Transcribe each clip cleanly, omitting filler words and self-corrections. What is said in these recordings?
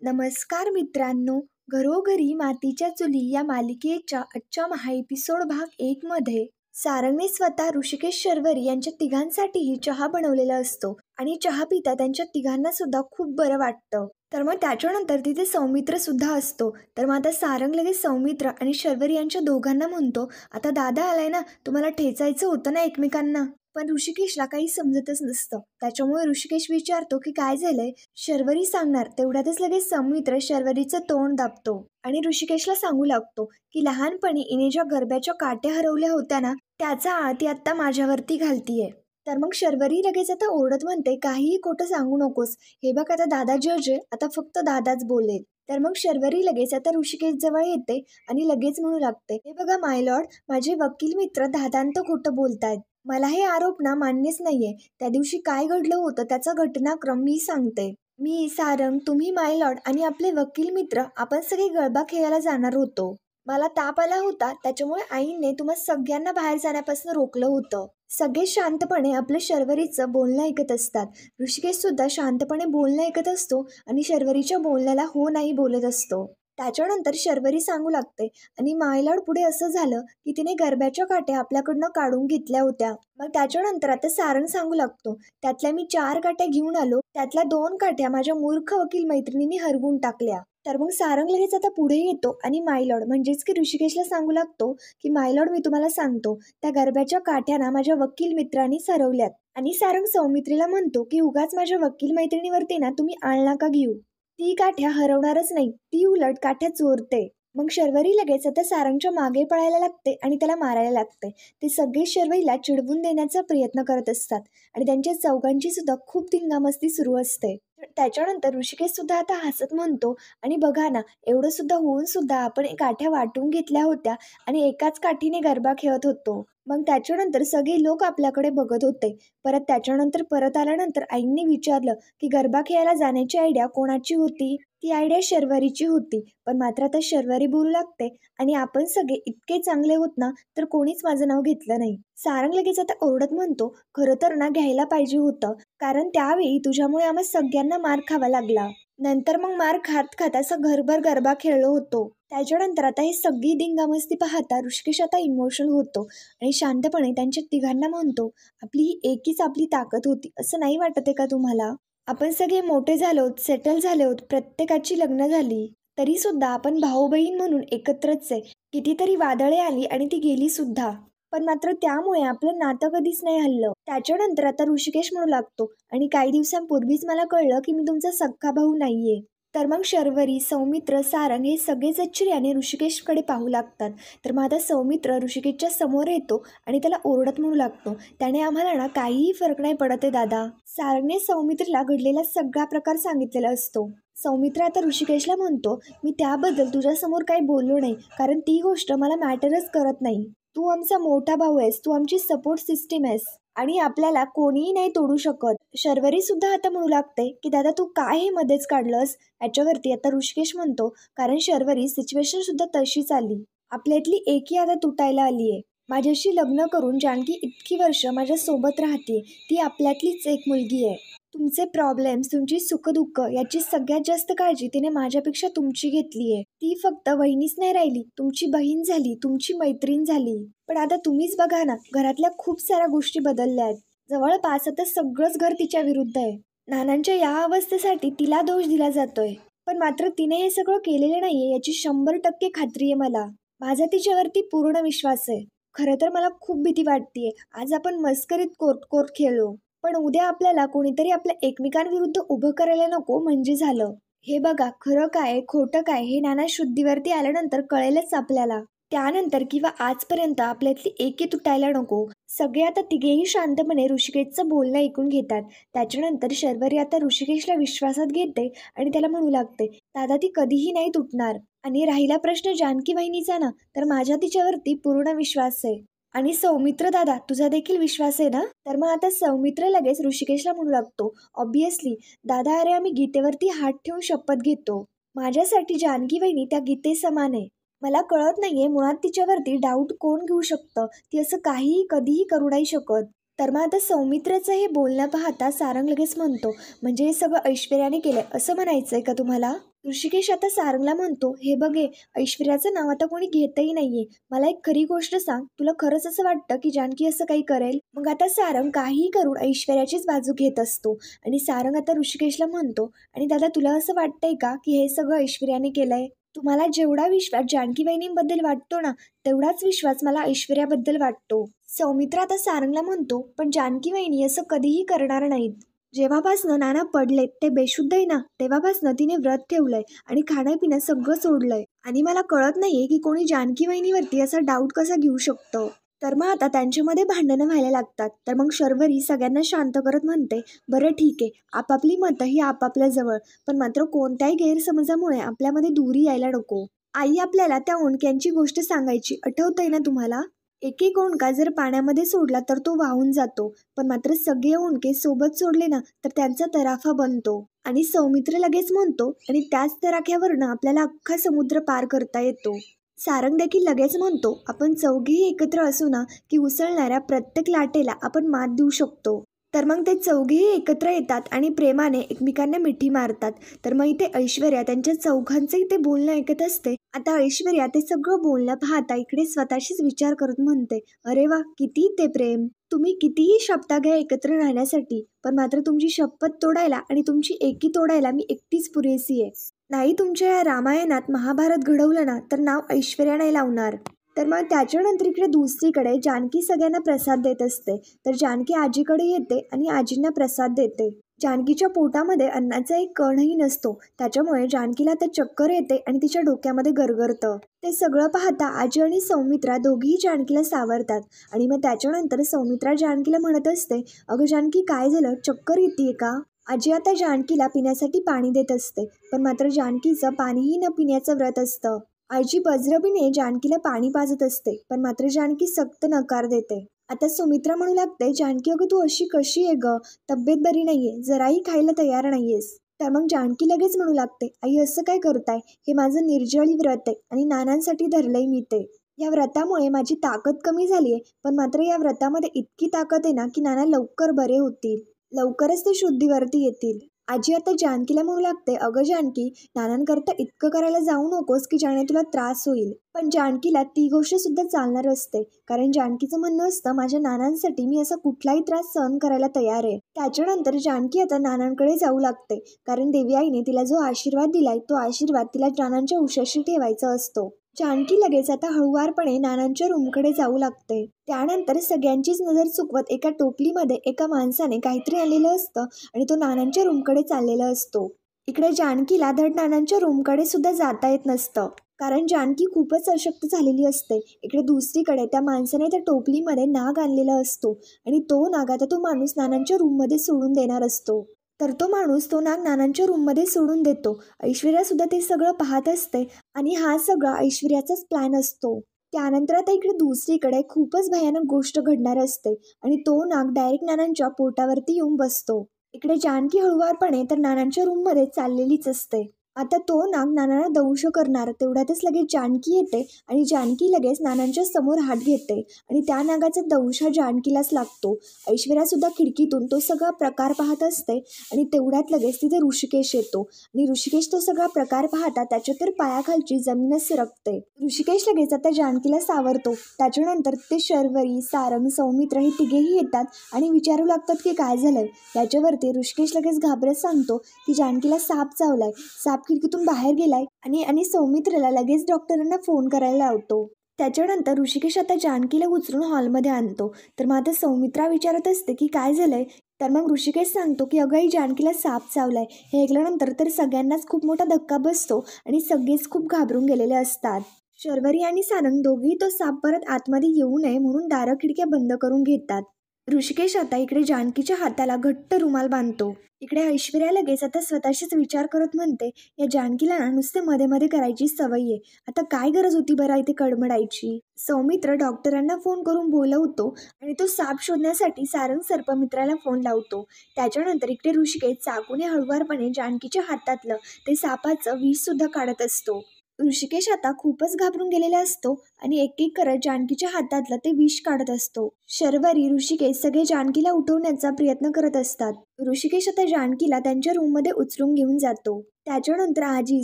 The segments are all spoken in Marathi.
नमस्कार मित्रांनो, घरोघरी मातीच्या चुली या मालिकेच्या आजच्या एपिसोड भाग 1 मध्ये सारंगने स्वतः ऋषिकेश शर्वरी यांच्या तिघांसाठीही चहा बनवलेला असतो आणि चहा पिता त्यांच्या तिघांना सुद्धा खूप बरं वाटतं. तर मग त्याच्यानंतर तिथे सौमित्र सुद्धा असतो. तर मग आता सारंग लगेच सौमित्र आणि शर्वरी यांच्या दोघांना म्हणतो, आता दादा आलाय ना, तुम्हाला ठेचायचं होतं ना एकमेकांना. पण ऋषिकेशला काही समजतच नसतं. त्याच्यामुळे ऋषिकेश विचारतो की काय झालंय. शर्वरी सांगणार तेवढ्यातच लगेच सौमित्र शर्वरीचं तोंड दाबतो आणि ऋषिकेशला सांगू लागतो की लहानपणी इने ज्या गरब्याच्या काट्या हरवल्या होत्या ना, त्याचा आळ ती आत्ता माझ्यावरती घालतीये. तर मग शर्वरी लगेच आता ओरडत म्हणते, काहीही खोटं सांगू नकोस. हे बघ आता दादा जज आहे, आता फक्त दादाच बोलेल. तर मग शर्वरी लगेच आता ऋषिकेश जवळ येते आणि लगेच म्हणू लागते, हे बघा माय लॉर्ड, माझे वकील मित्र दादांत खोटं बोलतायत. मला हे आरोप ना मान्यच नाहीये. त्या दिवशी काय घडलं होतं त्याचा घटनाक्रम मी सांगते. मी, सारंग, तुम्ही माय लॉर्ड आणि आपले वकील मित्र आपण सगळे गरबा खेळायला जाणार होतो. मला ताप आला होता, त्याच्यामुळे आईने तुम्हा सगळ्यांना बाहेर जाण्यापासून रोखलं होतं. सगळे शांतपणे आपल्या शर्वरीचं बोलणं ऐकत असतात. ऋषिकेश सुद्धा शांतपणे बोलणं ऐकत असतो आणि शर्वरीच्या बोलण्याला हो नाही बोलत असतो. त्याच्यानंतर शर्वरी सांगू लागते, आणि मायलॉर्ड पुढे असं झालं की तिने गरब्याच्या काट्या आपल्याकडनं काढून घेतल्या होत्या. मग त्याच्यानंतर आता सारंग सांगू लागतो, त्यातल्या मी 4 काट्या घेऊन आलो, त्यातल्या 2 काट्या माझ्या मूर्ख वकील मैत्रिणींनी हरवून टाकल्या. तर मग सारंग लगेच आता पुढे येतो आणि मायलॉर्ड म्हणजेच की ऋषिकेशला सांगू लागतो की मायलॉर्ड, मी तुम्हाला सांगतो, त्या गरब्याच्या काट्या ना माझ्या वकील मित्रांनी हरवल्यात. आणि सारंग सौमित्रीला म्हणतो की उगाच माझ्या वकील मैत्रिणीवरती ना तुम्ही आळ नका घेऊ. ती काठ्या हरवणारच नाही, ती उलट काठ्या चोरते. मग शर्वरी लगेच आता सारंगच्या मागे पळायला लागते आणि त्याला मारायला लागते. ते सगळे शर्वरीला चिडवून देण्याचा प्रयत्न करत असतात आणि त्यांच्या चौघांची सुद्धा खूप धिंगामस्ती सुरू असते. त्याच्यानंतर ऋषिकेश सुद्धा आता हसत म्हणतो, आणि बघा ना, एवढं सुद्धा होऊन सुद्धा आपण काठ्या वाटून घेतल्या होत्या आणि एकाच काठीने गरबा खेळत होतो. मग त्याच्यानंतर सगळे लोक आपल्याकडे बघत होते. परत आल्यानंतर आईंनी विचारलं की गरबा खेळायला जाण्याची आयडिया कोणाची होती. ती आयडिया शर्वरीची होती. पण मात्र आता शर्वरी बोलू लागते, आणि आपण सगळे इतके चांगले होत ना, तर कोणीच माझं नाव घेतलं नाही. सारंग लगेच आता ओरडत म्हणतो, खरं तर ना घ्यायला पाहिजे होतं, कारण त्यावेळी तुझ्यामुळे आम्हा सगळ्यांना मार खावा लागला. नंतर मग मार खात खात असं घरभर गरबा खेळलो होतो. त्याच्यानंतर आता ही सगळी धिंगामस्ती पाहता ऋषिकेश आता इमोशनल होतो आणि शांतपणे त्यांच्या तिघांना म्हणतो, आपली ही एकीच आपली ताकद होती, असं नाही वाटत आहे का तुम्हाला? आपण सगळे मोठे झालोत, सेटल झालोत, प्रत्येकाची लग्न झाली, तरी सुद्धा आपण भाऊ बहीण म्हणून एकत्रच आहे. कितीतरी वादळे आली आणि ती गेली सुद्धा, पण मात्र त्यामुळे आपलं नातं कधीच नाही हललं. त्याच्यानंतर आता ऋषिकेश म्हणू लागतो, आणि काही दिवसांपूर्वीच मला कळलं की मी तुमचा सख्खा भाऊ नाहीये. तर मग शर्वरी, सौमित्र, सारंग हे सगळेच आश्चर्याने ऋषिकेशकडे पाहू लागतात. तर मग आता सौमित्र ऋषिकेशच्या समोर येतो आणि त्याला ओरडत म्हणू लागतो, त्याने आम्हाला ना काहीही फरक नाही पडत आहे दादा. सारंगने सौमित्रला घडलेला सगळा प्रकार सांगितलेला असतो. सौमित्र आता ऋषिकेशला म्हणतो, मी त्याबद्दल तुझ्यासमोर काही बोललो नाही, कारण ती गोष्ट मला मॅटरच करत नाही. तू आमचा मोठा भाऊ आहेस, तू आमची सपोर्ट सिस्टीम आहेस आणि आपल्याला कोणीही नाही तोडू शकत. शर्वरी सुद्धा आता म्हणू लागते की दादा तू काय हे मध्येच काढलंस. याच्यावरती आता ऋषिकेश म्हणतो, कारण शर्वरी सिच्युएशन सुद्धा तशीच आली, आपल्यातली एकी आता तुटायला आली आहे. माझ्याशी लग्न करून जानकी इतकी वर्ष माझ्या सोबत राहते, ती आपल्यातलीच एक मुलगी आहे. तुमचे प्रॉब्लेम्स, तुमची सुखदुःख याची सगळ्यात जास्त काळजी तिने माझ्यापेक्षा तुमची घेतली आहे. ती फक्त वहिनीच नाही राहिली, तुमची बहीण झाली, तुमची मैत्रीण झाली. पण आता तुम्हीच बघा ना, घरातल्या खूप साऱ्या गोष्टी बदलल्या आहेत. जवळपास आता सगळंच घर तिच्या विरुद्ध आहे. नानांच्या या अवस्थेसाठी तिला दोष दिला जातोय, पण मात्र तिने हे सगळं केलेलं नाहीये याची 100% खात्री आहे मला. माझा तिच्यावरती पूर्ण विश्वास आहे. खरं तर मला खूप भीती वाटतेय. आज आपण मस्करीत कोर्ट खेळलो, पण उद्या आपल्याला कोणीतरी आपल्या एकमेकांविरुद्ध उभं करायला नको म्हणजे झालं. हे बघा, खरं काय खोटं काय हे नाना शुद्धीवरती आल्यानंतर कळेलच आपल्याला. त्यानंतर किंवा आजपर्यंत आपल्यातली एकी तुटायला नको. सगळे आता तिघेही शांतपणे ऋषिकेशचं बोलणं ऐकून घेतात. त्याच्यानंतर शर्वरी आता ऋषिकेशला विश्वासात घेते आणि त्याला म्हणू लागते, दादा ती कधीही नाही तुटणार. आणि राहिला प्रश्न जानकी बहिणीचा ना, तर माझा तिच्यावरती पूर्ण विश्वास आहे. आणि सौमित्र दादा, तुझा देखील विश्वास आहे ना? तर मग आता सौमित्र लगेच ऋषिकेशला म्हणू लागतो, ऑब्विसली दादा, अरे आम्ही गीतेवरती हात ठेवून शपथ घेतो. माझ्यासाठी जानकी बहिणी त्या गीते समान आहे. मला कळत नाहीये मुळात तिच्यावरती डाऊट कोण घेऊ शकतं. ती असं काहीही कधीही करू नाही शकत. तर मग आता सौमित्रचं हे बोलणं पाहता सारंग लगेच म्हणतो, म्हणजे हे सगळं ऐश्वर्याने केलंय असं म्हणायचंय का तुम्हाला? ऋषिकेश आता सारंगला म्हणतो, हे बघे, ऐश्वर्याचं नाव आता कोणी घेतही नाहीये. मला एक खरी गोष्ट सांग, तुला खरंच असं वाटतं की जानकी असं काही करेल? मग आता सारंग काहीही करून ऐश्वर्याचीच बाजू घेत असतो. आणि सारंग आता ऋषिकेशला म्हणतो, आणि दादा तुला असं वाटतंय का की हे सगळं ऐश्वर्याने केलंय? तुम्हाला जेवढा विश्वास जानकी वहिनींबद्दल वाटतो ना, तेवढाच विश्वास मला ऐश्वर्याबद्दल वाटतो. सौमित्र आता सारंगला म्हणतो, पण जानकी वहिनी असं कधीही करणार नाहीत. जेव्हापासनं नाना पडलेत ते बेशुद्ध आहे ना, तेव्हापासनं तिने व्रत ठेवलंय आणि खाणं पिणं सगळं सोडलंय. आणि मला कळत नाहीये की कोणी जानकी वहिनीवरती असा डाऊट कसा घेऊ शकतो. तर मग आता त्यांच्यामध्ये भांडणं व्हायला लागतात. तर मग शर्वरी सगळ्यांना शांत करत म्हणते, बरं ठीक आहे, आपापली मतं ही आपापल्या जवळ, पण मात्र कोणत्याही गैरसमजामुळे आपल्यामध्ये दुरी यायला नको. आई आपल्याला त्या ओंडक्यांची गोष्ट सांगायची, आठवतंय ना तुम्हाला? एक एक ओंडका जर पाण्यामध्ये सोडला तर तो वाहून जातो, पण मात्र सगळे ओंडके सोबत सोडले ना तर त्यांचा तराफा बनतो. आणि सौमित्र लगेच म्हणतो, आणि त्याच तराख्यावरनं आपल्याला अख्खा समुद्र पार करता येतो. सारंग देखील लगेच म्हणतो, आपण चौघेही एकत्र असू ना की उसळणाऱ्या प्रत्येक लाटेला आपण मात देऊ शकतो. तर मग ते चौघेही एकत्र येतात आणि प्रेमाने एकमेकांना मिठी मारतात. तर मग इथे ऐश्वर्या त्यांच्या चौघांचं इथे बोलणं ऐकत असते. आता ऐश्वर्या ते सगळं बोलणं पाहता इकडे स्वतःशीच विचार करत म्हणते, अरे वा, किती ते प्रेम. तुम्ही कितीही शपथा घ्या एकत्र राहण्यासाठी, पण मात्र तुमची शपथ तोडायला आणि तुमची एकी तोडायला मी एकटीच पुरेसी आहे. नाही तुमच्या या रामायणात महाभारत घडवलं ना तर नाव ऐश्वर्या नाही लावणार. तर मग त्याच्यानंतर इकडे दुसरीकडे जानकी सगळ्यांना प्रसाद देत असते. तर जानकी आजीकडे येते आणि आजींना प्रसाद देते. जानकीच्या पोटामध्ये अन्नाचा एक कणही नसतो, त्याच्यामुळे जानकीला तर चक्कर येते आणि तिच्या डोक्यामध्ये गरगरतं. ते सगळं पाहता आजी आणि सौमित्रा दोघीही जानकीला सावरतात. आणि मग त्याच्यानंतर सौमित्रा जानकीला म्हणत असते, अगं जानकी, काय झालं, चक्कर येते का? आजी आता जानकीला पिण्यासाठी पाणी देत असते, पण मात्र जानकीचं पाणीही न पिण्याचं व्रत असतं. आजी बजरबीने जानकीला पाणी पाजत असते, पण मात्र जानकी सक्त नकार देते. आता सुमित्रा म्हणू लागते, जानकी अगं तू अशी कशी आहे ग? तब्येत बरी नाहीये, जराही खायला तयार नाहीयेस. तर मग जानकी लगेच म्हणू लागते, आई असं काय करताय? हे माझं निर्जळी व्रत आहे आणि नानांसाठी धरलंय मी ते. या व्रतामुळे माझी ताकद कमी झालीये, पण मात्र या व्रतामध्ये इतकी ताकद आहे ना की नाना लवकर बरे होतील, लवकरच ते शुद्धीवरती येतील. आजी आता जानकीला म्हणू लागते, अगं जानकी, नानांकरता इतकं करायला जाऊ नकोस की ज्याने तुला त्रास होईल. पण जानकीला ती गोष्ट सुद्धा चालणार असते, कारण जानकीचं म्हणणं असतं, माझ्या नानांसाठी मी असा कुठलाही त्रास सहन करायला तयार आहे. त्याच्यानंतर जानकी आता नानांकडे जाऊ लागते, कारण देवी आईने तिला जो आशीर्वाद दिलाय तो आशीर्वाद तिला नानांच्या उशाशी ठेवायचा असतो. जानकी लगेच आता हळुवारपणे नानांच्या रूमकडे जाऊ लागते. त्यानंतर सगळ्यांचीच नजर चुकवत एका टोपलीमध्ये एका माणसाने काहीतरी आणलेलं असतं आणि तो नानांच्या रूमकडे चाललेला असतो. इकडे जानकीला धड नानांच्या रूमकडे सुद्धा जाता येत नसतं, कारण जानकी खूपच अशक्त झालेली असते. इकडे दुसरीकडे त्या माणसाने त्या टोपलीमध्ये नाग आणलेला असतो आणि तो नाग आता तो माणूस नानांच्या रूममध्ये सोडून देणार असतो. तर तो माणूस तो नाग नानांच्या रूममध्ये सोडून देतो. ऐश्वर्या सुद्धा ते सगळं पाहत असते आणि हा सगळा ऐश्वर्याचाच प्लॅन असतो. त्यानंतर आता इकडे दुसरीकडे खूपच भयानक गोष्ट घडणार असते आणि तो नाग डायरेक्ट नानांच्या पोटावरती येऊन बसतो. इकडे जानकी हळुवारपणे तर नानांच्या रूममध्ये चाललेलीच असते. आता तो नाग नानांना दंश करणार, तेवढ्यातच लगेच जानकी येते आणि जानकी लगेच नानांच्या समोर हात घेते आणि त्या नागाचा दंश हा जानकीलाच लागतो. ऐश्वर्या सुद्धा खिडकीतून तो सगळा प्रकार पाहत असते आणि तेवढ्यात लगेच तिथे ऋषिकेश येतो आणि ऋषिकेश तो सगळा प्रकार पाहता त्याच्या तर पायाखालची जमीनच सरकते. ऋषिकेश लगेच आता जानकीला सावरतो. त्याच्यानंतर ते शर्वरी, सारंग, सौमित्र हे तिघेही येतात आणि विचारू लागतात की काय झालंय. याच्यावरती ऋषिकेश लगेच घाबरत सांगतो की जानकीला साप चावलाय, साप खिडकीतून बाहेर गेलाय आणि सौमित्रला लगेच डॉक्टरांना फोन करायला लावतो. त्याच्यानंतर ऋषिकेश आता जानकीला उचलून हॉलमध्ये आणतो. तर मग आता सौमित्रा विचारत असते की काय झालंय. तर मग ऋषिकेश सांगतो की अगं, जानकीला साप चावलाय. हे ऐकल्यानंतर तर सगळ्यांनाच खूप मोठा धक्का बसतो आणि सगळेच खूप घाबरून गेलेले असतात. शर्वरी आणि सारंग दोघेही तो साप परत आतमध्ये येऊ नये म्हणून दारं खिडक्या बंद करून घेतात. ऋषिकेश आता इकडे जानकीच्या हाताला घट्ट रुमाल बांधतो. इकडे ऐश्वर्या लगेच आता स्वतःशीच विचार करत म्हणते, या जानकीला ना नुसते मध्ये मध्ये करायची सवय आहे. आता काय गरज होती बरं इथे कडमडायची. सौमित्र डॉक्टरांना फोन करून बोलवतो आणि तो साप शोधण्यासाठी सारंग सर्पमित्राला फोन लावतो. त्याच्यानंतर इकडे ऋषिकेश चाकूने हळुवारपणे जानकीच्या हातातलं ते सापाचं विष सुद्धा काढत असतो. ऋषिकेश आता खूपच घाबरून गेलेला असतो आणि एक एक करत जानकीच्या हातातलं ते विष काढत असतो. शर्वरी, ऋषिकेश सगळे जानकीला उठवण्याचा प्रयत्न करत असतात. ऋषिकेश आता जानकीला त्यांच्या रूममध्ये उचलून घेऊन जातो. त्याच्यानंतर आजी,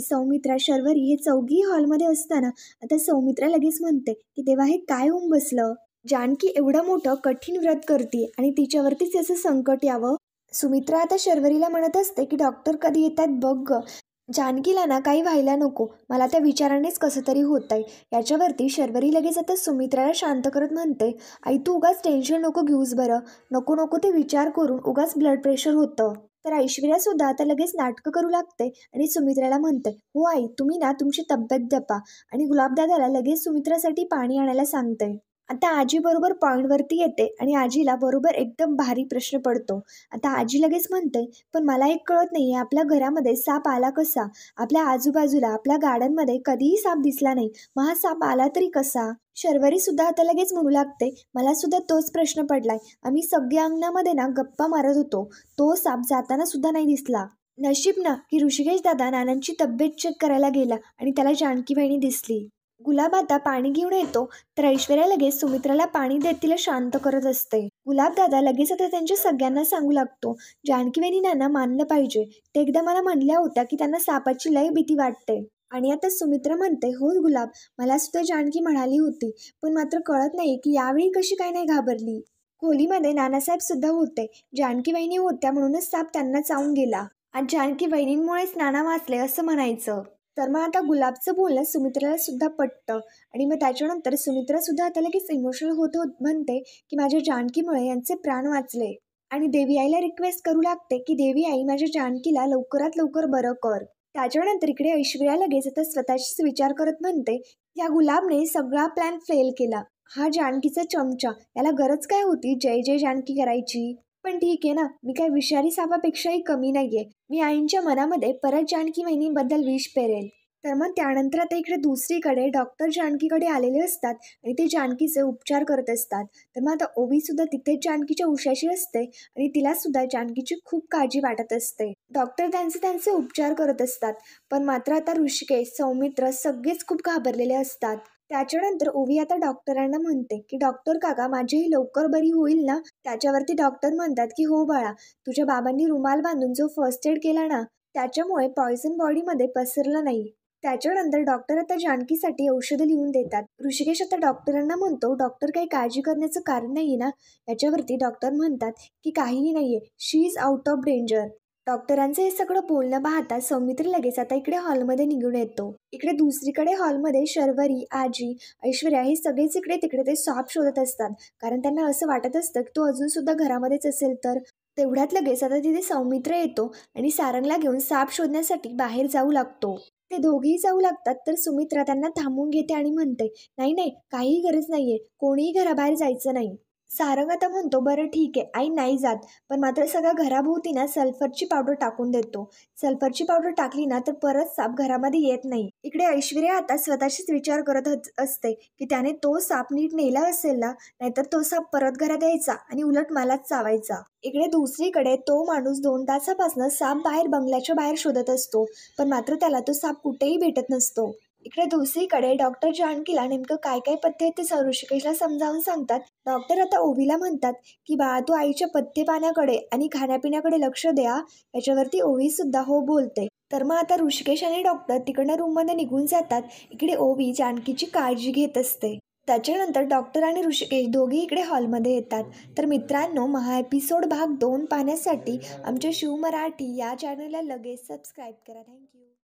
सौमित्रा, शर्वरी हे चौघी हॉलमध्ये असताना आता सौमित्रा लगेच म्हणते की तेव्हा हे काय होऊन बसलं. जानकी एवढं मोठं कठीण व्रत करते आणि तिच्यावरतीच याचं संकट यावं. सुमित्रा आता शर्वरीला म्हणत असते की डॉक्टर कधी येतात बघ ग. जानकीला ना काही व्हायला नको, मला त्या विचारानेच कसं तरी होतंय. याच्यावरती शर्वरी लगेच आता सुमित्राला शांत करत म्हणते, आई तू उगाच टेन्शन नको घेऊस बरं, नको नको ते विचार करून उगाच ब्लड प्रेशर होतं. तर ऐश्वर्या सुद्धा आता लगेच नाटकं करू लागते आणि सुमित्राला म्हणते, हो आई तुम्ही ना तुमची तब्येत जपा, आणि गुलाबदादाला लगेच सुमित्रासाठी पाणी आणायला सांगते. आता आजी बरोबर पॉईंटवरती येते आणि आजीला बरोबर एकदम भारी प्रश्न पडतो. आता आजी लगेच म्हणते, पण मला एक कळत नाहीये, आपल्या घरामध्ये साप आला कसा? आपल्या आजूबाजूला आपल्या गार्डनमध्ये कधीही साप दिसला नाही, मग हा साप आला तरी कसा? शर्वरी सुद्धा आता लगेच म्हणू लागते, मला सुद्धा तोच प्रश्न पडलाय. आम्ही सगळ्या अंगणामध्ये ना गप्पा मारत होतो, तो साप जाताना सुद्धा नाही दिसला. नशीब ना की ऋषिकेश दादा नानांची तब्येत चेक करायला गेला आणि त्याला जानकी बहिणी दिसली. गुलाब आता पाणी घेऊन येतो तर ऐश्वर्या लगेच सुमित्राला पाणी देत तिला शांत करत असते. गुलाब दादा लगेच आता त्यांच्या सगळ्यांना सांगू लागतो, जानकी वहिनींना मानलं पाहिजे, ते एकदा मला म्हणल्या होत्या की त्यांना सापाची लय भीती वाटते. आणि आता सुमित्रा म्हणते, हो गुलाब, मला सुद्धा जानकी म्हणाली होती, पण मात्र कळत नाही की यावेळी कशी काय नाही घाबरली. खोलीमध्ये नानासाहेब सुद्धा होते. जानकी वहिनी होत्या म्हणूनच साप त्यांना चावून गेला. आज जानकी वहिनींमुळेच नाना वाचले असं म्हणायचं. तर मग आता गुलाबचं बोलणं सुमित्राला सुद्धा पटतं आणि मग त्याच्यानंतर सुमित्रा सुद्धा आता लगेच इमोशनल होत होत म्हणते की माझ्या जानकीमुळे यांचे प्राण वाचले. आणि देवी आईला रिक्वेस्ट करू लागते की देवी आई माझ्या जानकीला लवकरात लवकर बरं कर. त्याच्यानंतर इकडे ऐश्वर्या लगेच आता स्वतःशीच विचार करत म्हणते, या गुलाबने सगळा प्लॅन फेल केला. हा जानकीचा चमचा, याला गरज काय होती जय जय जानकी करायची. पण ठीक आहे ना, मी काय विषारी सापापेक्षाही कमी नाहीये. मी आईंच्या मनामध्ये परत जानकी वहिनींबद्दल विष पेरेल. तर मग त्यानंतर आता इकडे दुसरीकडे डॉक्टर जानकीकडे आलेले असतात आणि ते जानकीचे उपचार करत असतात. तर मग आता ओवी सुद्धा तिथेच जानकीच्या उशाशी असते आणि तिला सुद्धा जानकीची खूप काळजी वाटत असते. डॉक्टर त्यांचे उपचार करत असतात, पण मात्र आता ऋषिकेश, सौमित्र सगळेच खूप घाबरलेले असतात. त्याच्यानंतर ओवी आता डॉक्टरांना म्हणते की डॉक्टर काका, माझीही लवकर बरी होईल ना? त्याच्यावरती डॉक्टर म्हणतात की हो बाळा, तुझ्या बाबांनी रुमाल बांधून जो फर्स्ट एड केला ना, त्याच्यामुळे पॉयझन बॉडीमध्ये पसरलं नाही. त्याच्यानंतर डॉक्टर आता जानकीसाठी औषधं लिहून देतात. ऋषिकेश आता डॉक्टरांना म्हणतो, डॉक्टर काही काळजी करण्याचं कारण नाहीये ना? याच्यावरती डॉक्टर म्हणतात की काहीही नाहीये, शी इज आउट ऑफ डेंजर. डॉक्टरांचं हे सगळं बोलणं पाहता सौमित्र लगेच आता इकडे हॉलमध्ये निघून येतो. इकडे दुसरीकडे हॉलमध्ये शर्वरी, आजी, ऐश्वर्या हे सगळेच इकडे तिकडे ते साप शोधत असतात, कारण त्यांना असं वाटत असतं की तो अजून सुद्धा घरामध्येच असेल तर. तेवढ्यात लगेच आता तिथे सौमित्र येतो आणि सारंगला घेऊन साप शोधण्यासाठी बाहेर जाऊ लागतो. ते दोघेही जाऊ लागतात तर सुमित्रा त्यांना थांबवून घेते आणि म्हणते, नाही नाही, काहीही गरज नाहीये, कोणीही घराबाहेर जायचं नाही. सारंग आता म्हणतो, बरं ठीक आहे आई, नाही जात, पण मात्र सगळ्या घराभोवती ना सल्फरची पावडर टाकून देतो. सल्फरची पावडर टाकली ना तर परत साप घरामध्ये येत नाही. इकडे ऐश्वर्या आता स्वतःशीच विचार करत असते की त्याने तो साप नीट नेला असेल ना, नाहीतर तो साप परत घरात यायचा आणि उलट मलाच चावायचा. इकडे दुसरीकडे तो माणूस 2 तासापासून साप बाहेर बंगल्याच्या बाहेर शोधत असतो, पण मात्र त्याला तो साप कुठेही भेटत नसतो. इकडे दुसरीकडे डॉक्टर जानकीला नेमकं काय काय पथ्य आहे ते ऋषिकेशला समजावून सांगतात. डॉक्टर आता ओवीला म्हणतात की बाळा, तू आईच्या पथ्य पाण्याकडे आणि खाण्यापिण्याकडे लक्ष द्या. याच्यावरती ओवी सुद्धा हो बोलते. तर मग आता ऋषिकेश आणि डॉक्टर तिकडनं रूममध्ये निघून जातात. इकडे ओवी जानकीची काळजी घेत असते. त्याच्यानंतर डॉक्टर आणि ऋषिकेश दोघे इकडे हॉलमध्ये येतात. तर मित्रांनो, महा एपिसोड भाग 2 पाहण्यासाठी आमच्या शिव मराठी या चॅनलला लगेच सबस्क्राईब करा. थँक्यू.